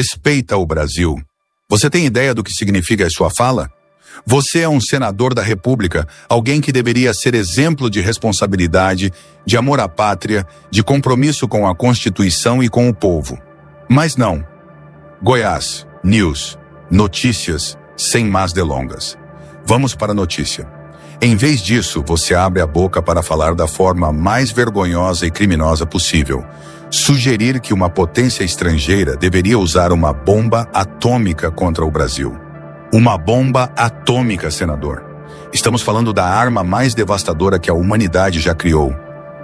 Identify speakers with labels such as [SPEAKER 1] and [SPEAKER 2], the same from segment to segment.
[SPEAKER 1] Respeita o Brasil. Você tem ideia do que significa a sua fala? Você é um senador da República, alguém que deveria ser exemplo de responsabilidade, de amor à pátria, de compromisso com a Constituição e com o povo. Mas não. Goiás, News, notícias, sem más delongas. Vamos para a notícia. Em vez disso, você abre a boca para falar da forma mais vergonhosa e criminosa possível. Sugerir que uma potência estrangeira deveria usar uma bomba atômica contra o Brasil. Uma bomba atômica, senador. Estamos falando da arma mais devastadora que a humanidade já criou.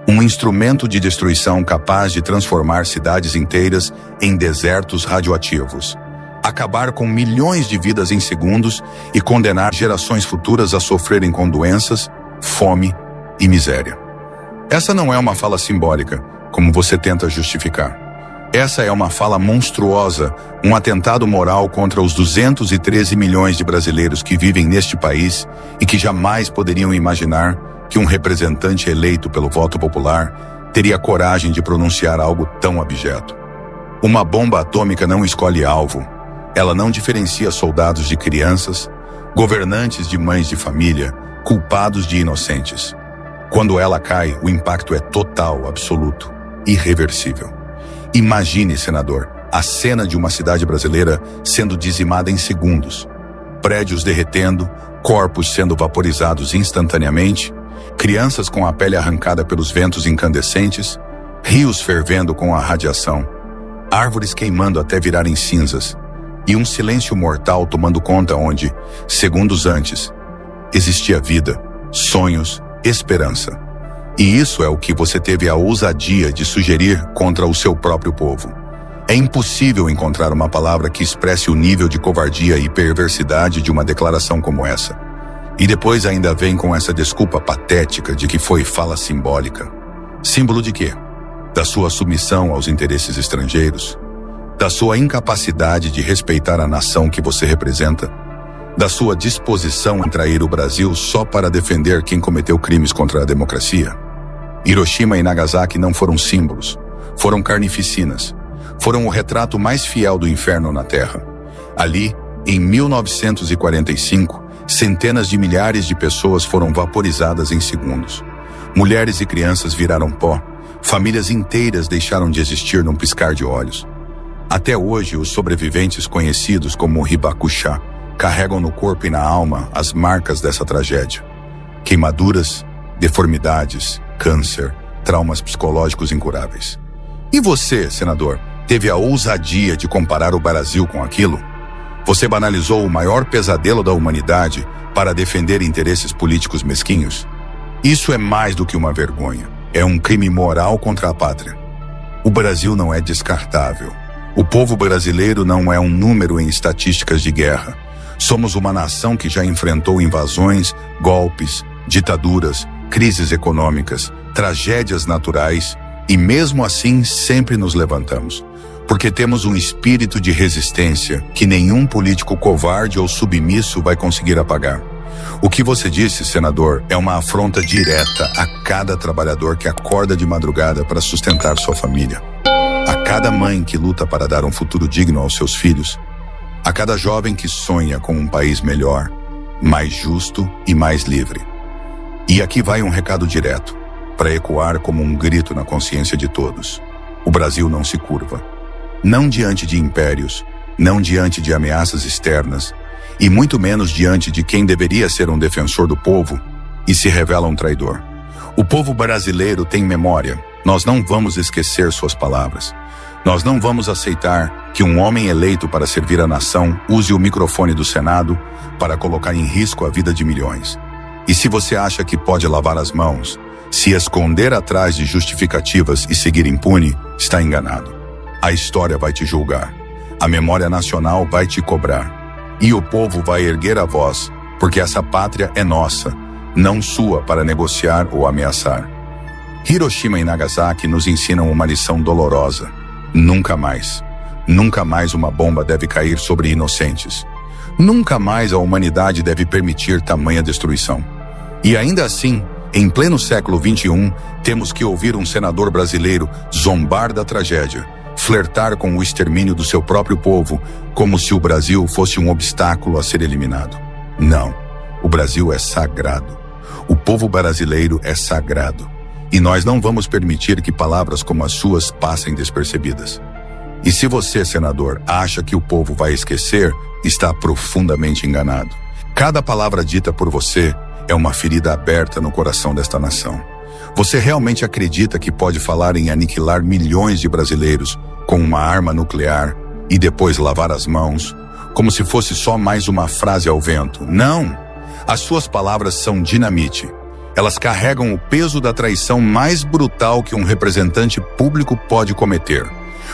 [SPEAKER 1] Um instrumento de destruição capaz de transformar cidades inteiras em desertos radioativos. Acabar com milhões de vidas em segundos e condenar gerações futuras a sofrerem com doenças, fome e miséria. Essa não é uma fala simbólica, como você tenta justificar. Essa é uma fala monstruosa, um atentado moral contra os 213 milhões de brasileiros que vivem neste país e que jamais poderiam imaginar que um representante eleito pelo voto popular teria coragem de pronunciar algo tão abjeto. Uma bomba atômica não escolhe alvo. Ela não diferencia soldados de crianças, governantes de mães de família, culpados de inocentes. Quando ela cai, o impacto é total, absoluto, irreversível. Imagine, senador, a cena de uma cidade brasileira sendo dizimada em segundos. Prédios derretendo, corpos sendo vaporizados instantaneamente, crianças com a pele arrancada pelos ventos incandescentes, rios fervendo com a radiação, árvores queimando até virarem cinzas, e um silêncio mortal tomando conta onde, segundos antes, existia vida, sonhos, esperança. E isso é o que você teve a ousadia de sugerir contra o seu próprio povo. É impossível encontrar uma palavra que expresse o nível de covardia e perversidade de uma declaração como essa. E depois ainda vem com essa desculpa patética de que foi fala simbólica. Símbolo de quê? Da sua submissão aos interesses estrangeiros? Da sua incapacidade de respeitar a nação que você representa? Da sua disposição em trair o Brasil só para defender quem cometeu crimes contra a democracia? Hiroshima e Nagasaki não foram símbolos, foram carnificinas. Foram o retrato mais fiel do inferno na Terra. Ali, em 1945, centenas de milhares de pessoas foram vaporizadas em segundos. Mulheres e crianças viraram pó, famílias inteiras deixaram de existir num piscar de olhos. Até hoje, os sobreviventes conhecidos como Hibakusha carregam no corpo e na alma as marcas dessa tragédia. Queimaduras, deformidades, câncer, traumas psicológicos incuráveis. E você, senador, teve a ousadia de comparar o Brasil com aquilo? Você banalizou o maior pesadelo da humanidade para defender interesses políticos mesquinhos? Isso é mais do que uma vergonha. É um crime moral contra a pátria. O Brasil não é descartável. O povo brasileiro não é um número em estatísticas de guerra. Somos uma nação que já enfrentou invasões, golpes, ditaduras, crises econômicas, tragédias naturais e mesmo assim sempre nos levantamos. Porque temos um espírito de resistência que nenhum político covarde ou submisso vai conseguir apagar. O que você disse, senador, é uma afronta direta a cada trabalhador que acorda de madrugada para sustentar sua família. A cada mãe que luta para dar um futuro digno aos seus filhos. A cada jovem que sonha com um país melhor, mais justo e mais livre. E aqui vai um recado direto, para ecoar como um grito na consciência de todos. O Brasil não se curva. Não diante de impérios, não diante de ameaças externas, e muito menos diante de quem deveria ser um defensor do povo e se revela um traidor. O povo brasileiro tem memória. Nós não vamos esquecer suas palavras. Nós não vamos aceitar que um homem eleito para servir a nação use o microfone do Senado para colocar em risco a vida de milhões. E se você acha que pode lavar as mãos, se esconder atrás de justificativas e seguir impune, está enganado. A história vai te julgar. A memória nacional vai te cobrar. E o povo vai erguer a voz, porque essa pátria é nossa, não sua para negociar ou ameaçar. Hiroshima e Nagasaki nos ensinam uma lição dolorosa. Nunca mais uma bomba deve cair sobre inocentes. Nunca mais a humanidade deve permitir tamanha destruição. E ainda assim, em pleno século XXI, temos que ouvir um senador brasileiro zombar da tragédia, flertar com o extermínio do seu próprio povo, como se o Brasil fosse um obstáculo a ser eliminado. Não, o Brasil é sagrado. O povo brasileiro é sagrado. E nós não vamos permitir que palavras como as suas passem despercebidas. E se você, senador, acha que o povo vai esquecer, está profundamente enganado. Cada palavra dita por você é uma ferida aberta no coração desta nação. Você realmente acredita que pode falar em aniquilar milhões de brasileiros com uma arma nuclear e depois lavar as mãos, como se fosse só mais uma frase ao vento? Não! As suas palavras são dinamite. Elas carregam o peso da traição mais brutal que um representante público pode cometer.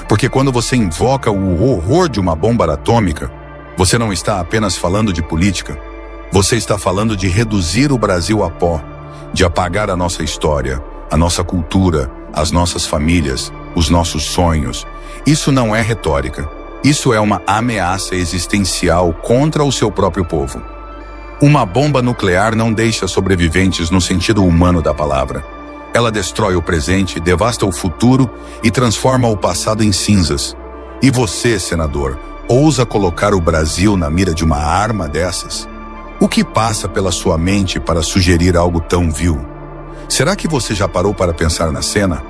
[SPEAKER 1] Porque quando você invoca o horror de uma bomba atômica, você não está apenas falando de política. Você está falando de reduzir o Brasil a pó, de apagar a nossa história, a nossa cultura, as nossas famílias, os nossos sonhos. Isso não é retórica. Isso é uma ameaça existencial contra o seu próprio povo. Uma bomba nuclear não deixa sobreviventes no sentido humano da palavra. Ela destrói o presente, devasta o futuro e transforma o passado em cinzas. E você, senador, ousa colocar o Brasil na mira de uma arma dessas? O que passa pela sua mente para sugerir algo tão vil? Será que você já parou para pensar na cena?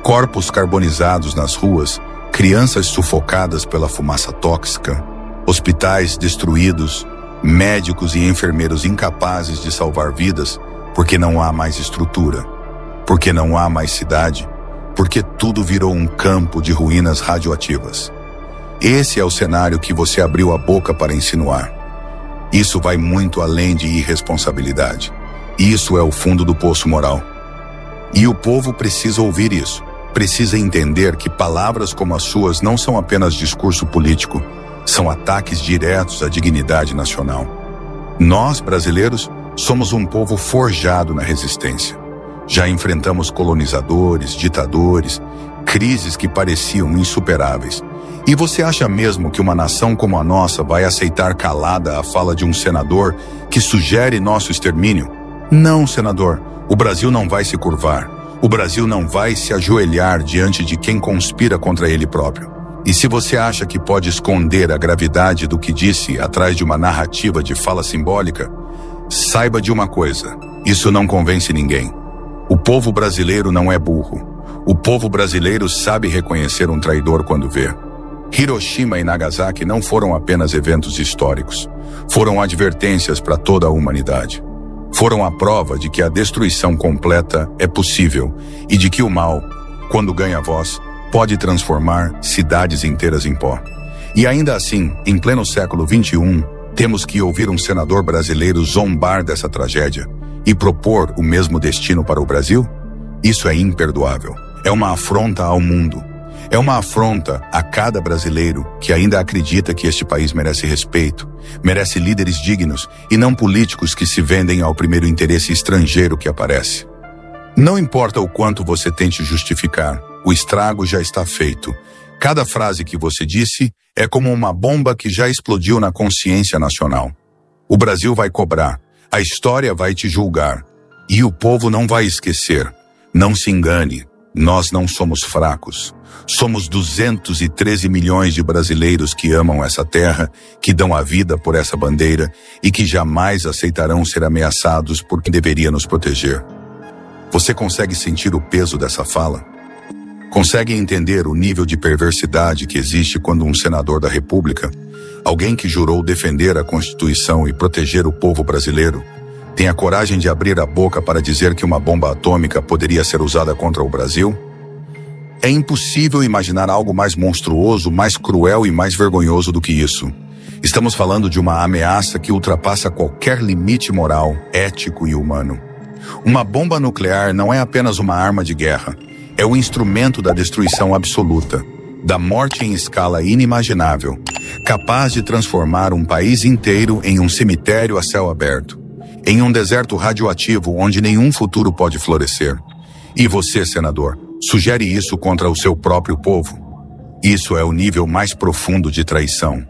[SPEAKER 1] Corpos carbonizados nas ruas, crianças sufocadas pela fumaça tóxica, hospitais destruídos, médicos e enfermeiros incapazes de salvar vidas porque não há mais estrutura, porque não há mais cidade, porque tudo virou um campo de ruínas radioativas. Esse é o cenário que você abriu a boca para insinuar. Isso vai muito além de irresponsabilidade. Isso é o fundo do poço moral. E o povo precisa ouvir isso. Precisa entender que palavras como as suas não são apenas discurso político, são ataques diretos à dignidade nacional. Nós, brasileiros, somos um povo forjado na resistência. Já enfrentamos colonizadores, ditadores, crises que pareciam insuperáveis. E você acha mesmo que uma nação como a nossa vai aceitar calada a fala de um senador que sugere nosso extermínio? Não, senador. O Brasil não vai se curvar. O Brasil não vai se ajoelhar diante de quem conspira contra ele próprio. E se você acha que pode esconder a gravidade do que disse atrás de uma narrativa de fala simbólica, saiba de uma coisa: isso não convence ninguém. O povo brasileiro não é burro. O povo brasileiro sabe reconhecer um traidor quando vê. Hiroshima e Nagasaki não foram apenas eventos históricos. Foram advertências para toda a humanidade. Foram a prova de que a destruição completa é possível e de que o mal, quando ganha voz, pode transformar cidades inteiras em pó. E ainda assim, em pleno século XXI, temos que ouvir um senador brasileiro zombar dessa tragédia e propor o mesmo destino para o Brasil? Isso é imperdoável. É uma afronta ao mundo. É uma afronta a cada brasileiro que ainda acredita que este país merece respeito, merece líderes dignos e não políticos que se vendem ao primeiro interesse estrangeiro que aparece. Não importa o quanto você tente justificar, o estrago já está feito. Cada frase que você disse é como uma bomba que já explodiu na consciência nacional. O Brasil vai cobrar, a história vai te julgar. E o povo não vai esquecer. Não se engane, nós não somos fracos. Somos 213 milhões de brasileiros que amam essa terra, que dão a vida por essa bandeira e que jamais aceitarão ser ameaçados por quem deveria nos proteger. Você consegue sentir o peso dessa fala? Consegue entender o nível de perversidade que existe quando um senador da República, alguém que jurou defender a Constituição e proteger o povo brasileiro, tem a coragem de abrir a boca para dizer que uma bomba atômica poderia ser usada contra o Brasil? É impossível imaginar algo mais monstruoso, mais cruel e mais vergonhoso do que isso. Estamos falando de uma ameaça que ultrapassa qualquer limite moral, ético e humano. Uma bomba nuclear não é apenas uma arma de guerra. É o instrumento da destruição absoluta, da morte em escala inimaginável, capaz de transformar um país inteiro em um cemitério a céu aberto, em um deserto radioativo onde nenhum futuro pode florescer. E você, senador, sugere isso contra o seu próprio povo? Isso é o nível mais profundo de traição.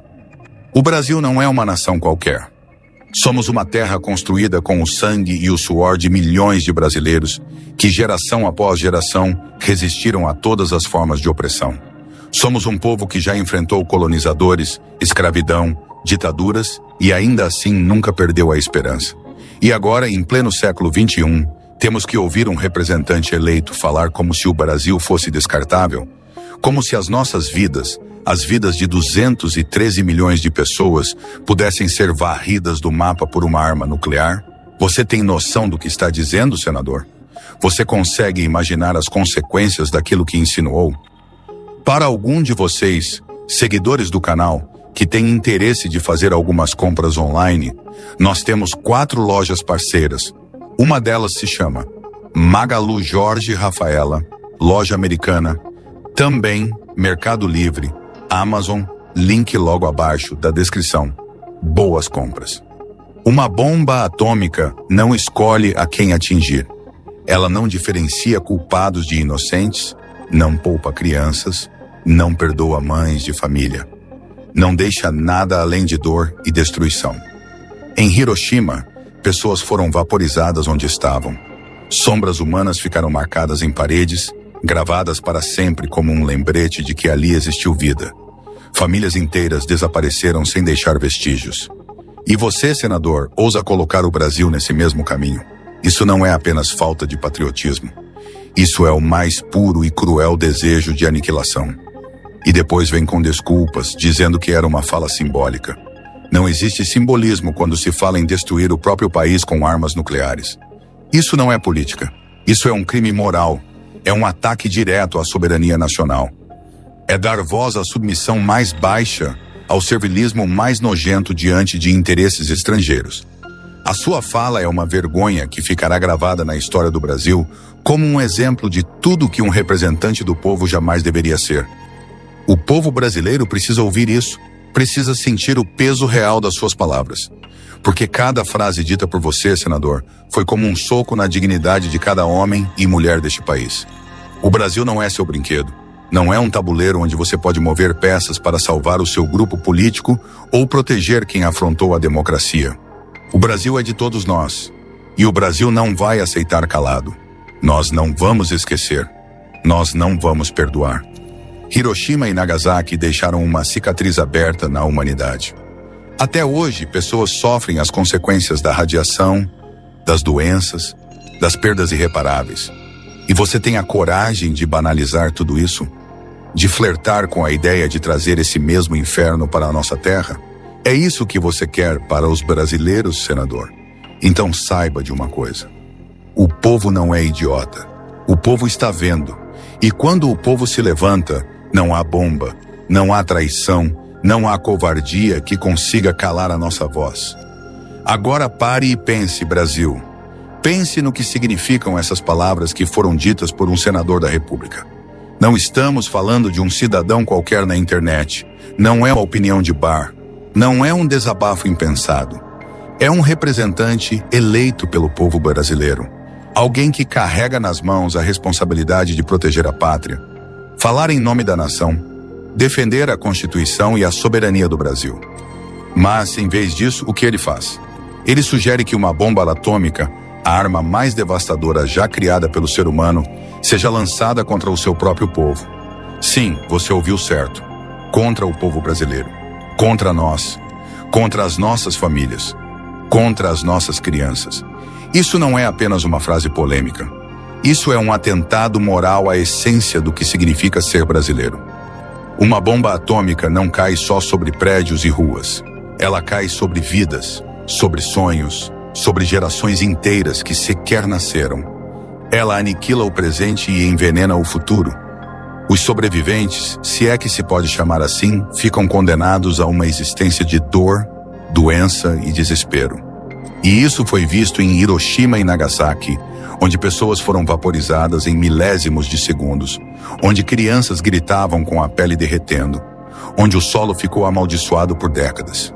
[SPEAKER 1] O Brasil não é uma nação qualquer. Somos uma terra construída com o sangue e o suor de milhões de brasileiros que, geração após geração, resistiram a todas as formas de opressão. Somos um povo que já enfrentou colonizadores, escravidão, ditaduras e ainda assim nunca perdeu a esperança. E agora, em pleno século XXI, temos que ouvir um representante eleito falar como se o Brasil fosse descartável, como se as nossas vidas, as vidas de 213 milhões de pessoas, pudessem ser varridas do mapa por uma arma nuclear. Você tem noção do que está dizendo, senador? Você consegue imaginar as consequências daquilo que insinuou? Para algum de vocês, seguidores do canal, que tem interesse de fazer algumas compras online, nós temos 4 lojas parceiras. Uma delas se chama Magalu Jorge Rafaela, Loja Americana, também Mercado Livre, Amazon, link logo abaixo da descrição. Boas compras. Uma bomba atômica não escolhe a quem atingir. Ela não diferencia culpados de inocentes, não poupa crianças, não perdoa mães de família. Não deixa nada além de dor e destruição. Em Hiroshima, pessoas foram vaporizadas onde estavam. Sombras humanas ficaram marcadas em paredes, gravadas para sempre como um lembrete de que ali existiu vida. Famílias inteiras desapareceram sem deixar vestígios. E você, senador, ousa colocar o Brasil nesse mesmo caminho. Isso não é apenas falta de patriotismo. Isso é o mais puro e cruel desejo de aniquilação. E depois vem com desculpas, dizendo que era uma fala simbólica. Não existe simbolismo quando se fala em destruir o próprio país com armas nucleares. Isso não é política. Isso é um crime moral. É um ataque direto à soberania nacional. É dar voz à submissão mais baixa, ao servilismo mais nojento diante de interesses estrangeiros. A sua fala é uma vergonha que ficará gravada na história do Brasil como um exemplo de tudo que um representante do povo jamais deveria ser. O povo brasileiro precisa ouvir isso, precisa sentir o peso real das suas palavras. Porque cada frase dita por você, senador, foi como um soco na dignidade de cada homem e mulher deste país. O Brasil não é seu brinquedo. Não é um tabuleiro onde você pode mover peças para salvar o seu grupo político ou proteger quem afrontou a democracia. O Brasil é de todos nós. E o Brasil não vai aceitar calado. Nós não vamos esquecer. Nós não vamos perdoar. Hiroshima e Nagasaki deixaram uma cicatriz aberta na humanidade. Até hoje, pessoas sofrem as consequências da radiação, das doenças, das perdas irreparáveis. E você tem a coragem de banalizar tudo isso? De flertar com a ideia de trazer esse mesmo inferno para a nossa terra? É isso que você quer para os brasileiros, senador? Então saiba de uma coisa. O povo não é idiota. O povo está vendo. E quando o povo se levanta, não há bomba, não há traição, não há covardia que consiga calar a nossa voz. Agora pare e pense, Brasil. Pense no que significam essas palavras que foram ditas por um senador da República. Não estamos falando de um cidadão qualquer na internet. Não é uma opinião de bar. Não é um desabafo impensado. É um representante eleito pelo povo brasileiro. Alguém que carrega nas mãos a responsabilidade de proteger a pátria, falar em nome da nação, defender a Constituição e a soberania do Brasil. Mas, em vez disso, o que ele faz? Ele sugere que uma bomba atômica, a arma mais devastadora já criada pelo ser humano, seja lançada contra o seu próprio povo. Sim, você ouviu certo. Contra o povo brasileiro. Contra nós. Contra as nossas famílias. Contra as nossas crianças. Isso não é apenas uma frase polêmica. Isso é um atentado moral à essência do que significa ser brasileiro. Uma bomba atômica não cai só sobre prédios e ruas. Ela cai sobre vidas, sobre sonhos, sobre gerações inteiras que sequer nasceram. Ela aniquila o presente e envenena o futuro. Os sobreviventes, se é que se pode chamar assim, ficam condenados a uma existência de dor, doença e desespero. E isso foi visto em Hiroshima e Nagasaki, onde pessoas foram vaporizadas em milésimos de segundos, onde crianças gritavam com a pele derretendo, onde o solo ficou amaldiçoado por décadas.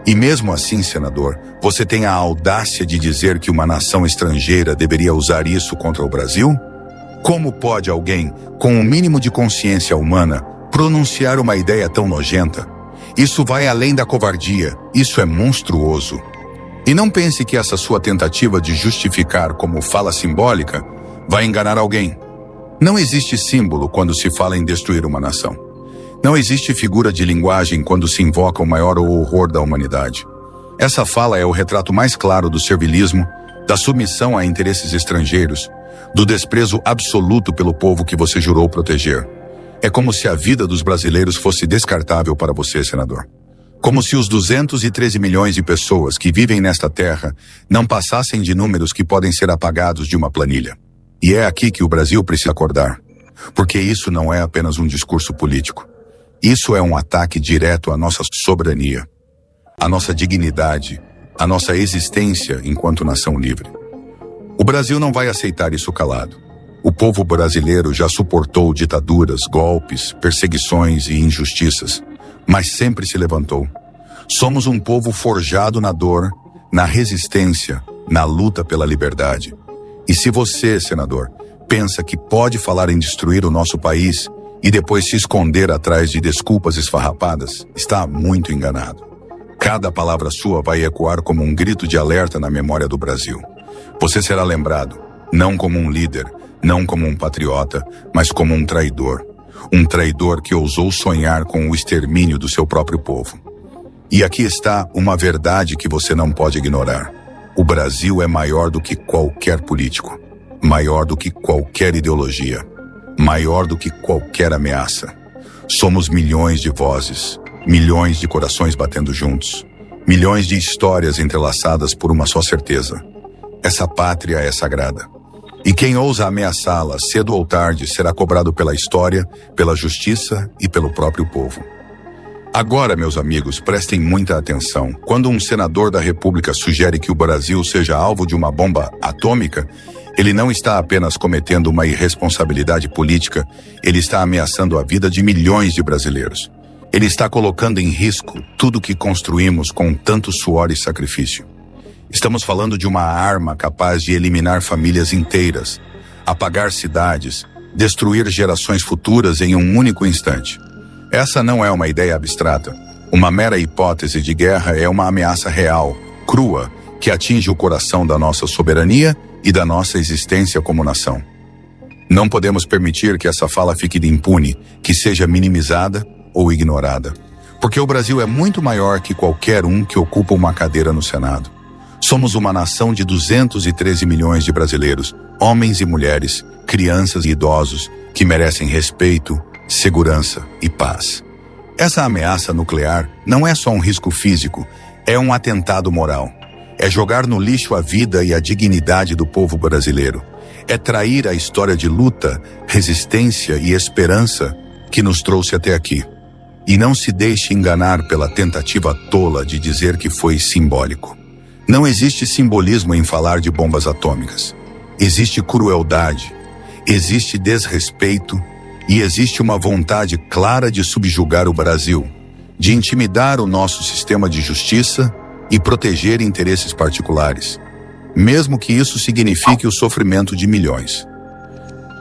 [SPEAKER 1] E mesmo assim, senador, você tem a audácia de dizer que uma nação estrangeira deveria usar isso contra o Brasil? Como pode alguém, com um mínimo de consciência humana, pronunciar uma ideia tão nojenta? Isso vai além da covardia, isso é monstruoso. E não pense que essa sua tentativa de justificar como fala simbólica vai enganar alguém. Não existe símbolo quando se fala em destruir uma nação. Não existe figura de linguagem quando se invoca o maior horror da humanidade. Essa fala é o retrato mais claro do servilismo, da submissão a interesses estrangeiros, do desprezo absoluto pelo povo que você jurou proteger. É como se a vida dos brasileiros fosse descartável para você, senador. Como se os 213 milhões de pessoas que vivem nesta terra não passassem de números que podem ser apagados de uma planilha. E é aqui que o Brasil precisa acordar. Porque isso não é apenas um discurso político. Isso é um ataque direto à nossa soberania, à nossa dignidade, à nossa existência enquanto nação livre. O Brasil não vai aceitar isso calado. O povo brasileiro já suportou ditaduras, golpes, perseguições e injustiças, mas sempre se levantou. Somos um povo forjado na dor, na resistência, na luta pela liberdade. E se você, senador, pensa que pode falar em destruir o nosso país e depois se esconder atrás de desculpas esfarrapadas, está muito enganado. Cada palavra sua vai ecoar como um grito de alerta na memória do Brasil. Você será lembrado, não como um líder, não como um patriota, mas como um traidor. Um traidor que ousou sonhar com o extermínio do seu próprio povo. E aqui está uma verdade que você não pode ignorar. O Brasil é maior do que qualquer político, maior do que qualquer ideologia, maior do que qualquer ameaça. Somos milhões de vozes, milhões de corações batendo juntos, milhões de histórias entrelaçadas por uma só certeza. Essa pátria é sagrada. E quem ousa ameaçá-la, cedo ou tarde, será cobrado pela história, pela justiça e pelo próprio povo. Agora, meus amigos, prestem muita atenção. Quando um senador da República sugere que o Brasil seja alvo de uma bomba atômica, ele não está apenas cometendo uma irresponsabilidade política, ele está ameaçando a vida de milhões de brasileiros. Ele está colocando em risco tudo que construímos com tanto suor e sacrifício. Estamos falando de uma arma capaz de eliminar famílias inteiras, apagar cidades, destruir gerações futuras em um único instante. Essa não é uma ideia abstrata. Uma mera hipótese de guerra é uma ameaça real, crua, que atinge o coração da nossa soberania e da nossa existência como nação. Não podemos permitir que essa fala fique impune, que seja minimizada ou ignorada. Porque o Brasil é muito maior que qualquer um que ocupa uma cadeira no Senado. Somos uma nação de 213 milhões de brasileiros, homens e mulheres, crianças e idosos, que merecem respeito, segurança e paz. Essa ameaça nuclear não é só um risco físico, é um atentado moral. É jogar no lixo a vida e a dignidade do povo brasileiro. É trair a história de luta, resistência e esperança que nos trouxe até aqui. E não se deixe enganar pela tentativa tola de dizer que foi simbólico. Não existe simbolismo em falar de bombas atômicas. Existe crueldade, existe desrespeito e existe uma vontade clara de subjugar o Brasil, de intimidar o nosso sistema de justiça e proteger interesses particulares, mesmo que isso signifique o sofrimento de milhões.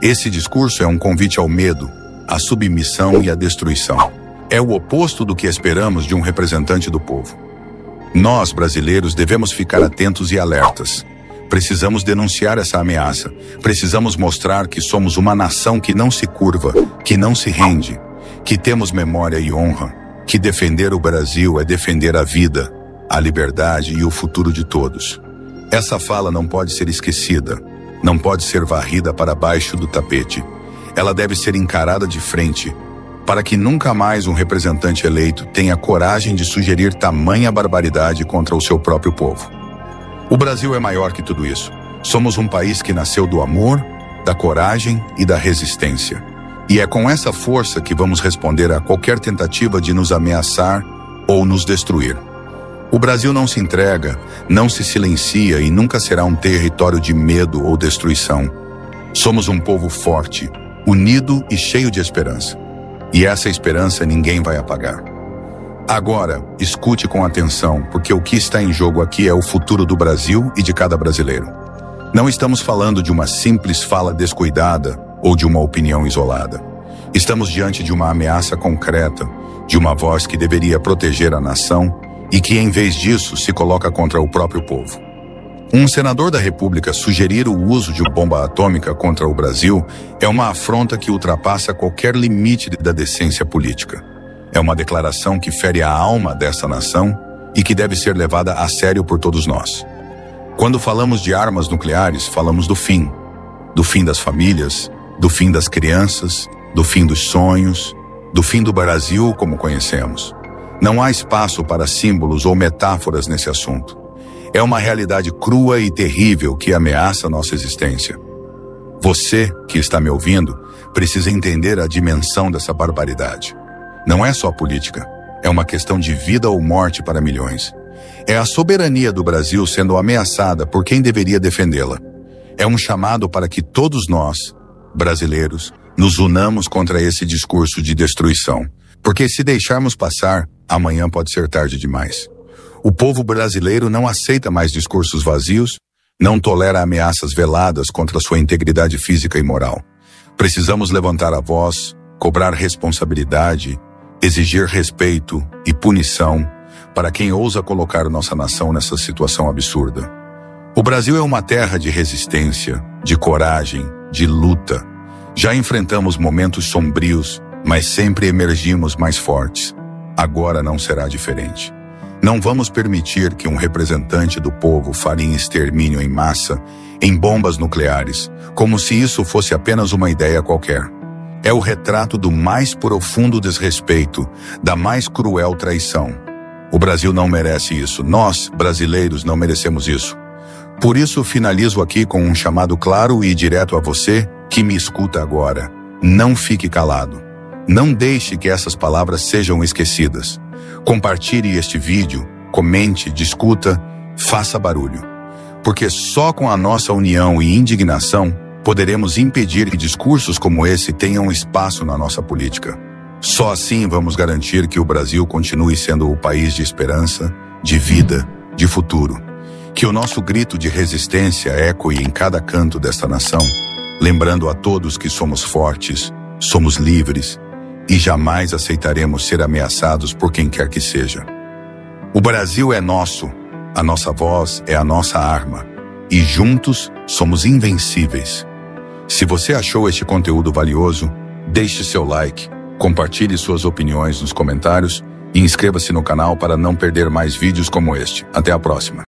[SPEAKER 1] Esse discurso é um convite ao medo, à submissão e à destruição. É o oposto do que esperamos de um representante do povo. Nós, brasileiros, devemos ficar atentos e alertas. Precisamos denunciar essa ameaça. Precisamos mostrar que somos uma nação que não se curva, que não se rende, que temos memória e honra, que defender o Brasil é defender a vida, a liberdade e o futuro de todos. Essa fala não pode ser esquecida, não pode ser varrida para baixo do tapete. Ela deve ser encarada de frente, para que nunca mais um representante eleito tenha coragem de sugerir tamanha barbaridade contra o seu próprio povo. O Brasil é maior que tudo isso. Somos um país que nasceu do amor, da coragem e da resistência. E é com essa força que vamos responder a qualquer tentativa de nos ameaçar ou nos destruir. O Brasil não se entrega, não se silencia e nunca será um território de medo ou destruição. Somos um povo forte, unido e cheio de esperança. E essa esperança ninguém vai apagar. Agora, escute com atenção, porque o que está em jogo aqui é o futuro do Brasil e de cada brasileiro. Não estamos falando de uma simples fala descuidada ou de uma opinião isolada. Estamos diante de uma ameaça concreta, de uma voz que deveria proteger a nação e que, em vez disso, se coloca contra o próprio povo. Um senador da República sugerir o uso de uma bomba atômica contra o Brasil é uma afronta que ultrapassa qualquer limite da decência política. É uma declaração que fere a alma dessa nação e que deve ser levada a sério por todos nós. Quando falamos de armas nucleares, falamos do fim das famílias, do fim das crianças, do fim dos sonhos, do fim do Brasil como conhecemos. Não há espaço para símbolos ou metáforas nesse assunto. É uma realidade crua e terrível que ameaça nossa existência. Você, que está me ouvindo, precisa entender a dimensão dessa barbaridade. Não é só política, é uma questão de vida ou morte para milhões. É a soberania do Brasil sendo ameaçada por quem deveria defendê-la. É um chamado para que todos nós, brasileiros, nos unamos contra esse discurso de destruição. Porque se deixarmos passar, amanhã pode ser tarde demais. O povo brasileiro não aceita mais discursos vazios, não tolera ameaças veladas contra sua integridade física e moral. Precisamos levantar a voz, cobrar responsabilidade, exigir respeito e punição para quem ousa colocar nossa nação nessa situação absurda. O Brasil é uma terra de resistência, de coragem, de luta. Já enfrentamos momentos sombrios, mas sempre emergimos mais fortes. Agora não será diferente. Não vamos permitir que um representante do povo farinhe extermínio em massa, em bombas nucleares, como se isso fosse apenas uma ideia qualquer. É o retrato do mais profundo desrespeito, da mais cruel traição. O Brasil não merece isso. Nós, brasileiros, não merecemos isso. Por isso, finalizo aqui com um chamado claro e direto a você que me escuta agora. Não fique calado. Não deixe que essas palavras sejam esquecidas. Compartilhe este vídeo, comente, discuta, faça barulho. Porque só com a nossa união e indignação poderemos impedir que discursos como esse tenham espaço na nossa política. Só assim vamos garantir que o Brasil continue sendo o país de esperança, de vida, de futuro. Que o nosso grito de resistência ecoe em cada canto desta nação, lembrando a todos que somos fortes, somos livres, e jamais aceitaremos ser ameaçados por quem quer que seja. O Brasil é nosso, a nossa voz é a nossa arma, e juntos somos invencíveis. Se você achou este conteúdo valioso, deixe seu like, compartilhe suas opiniões nos comentários e inscreva-se no canal para não perder mais vídeos como este. Até a próxima.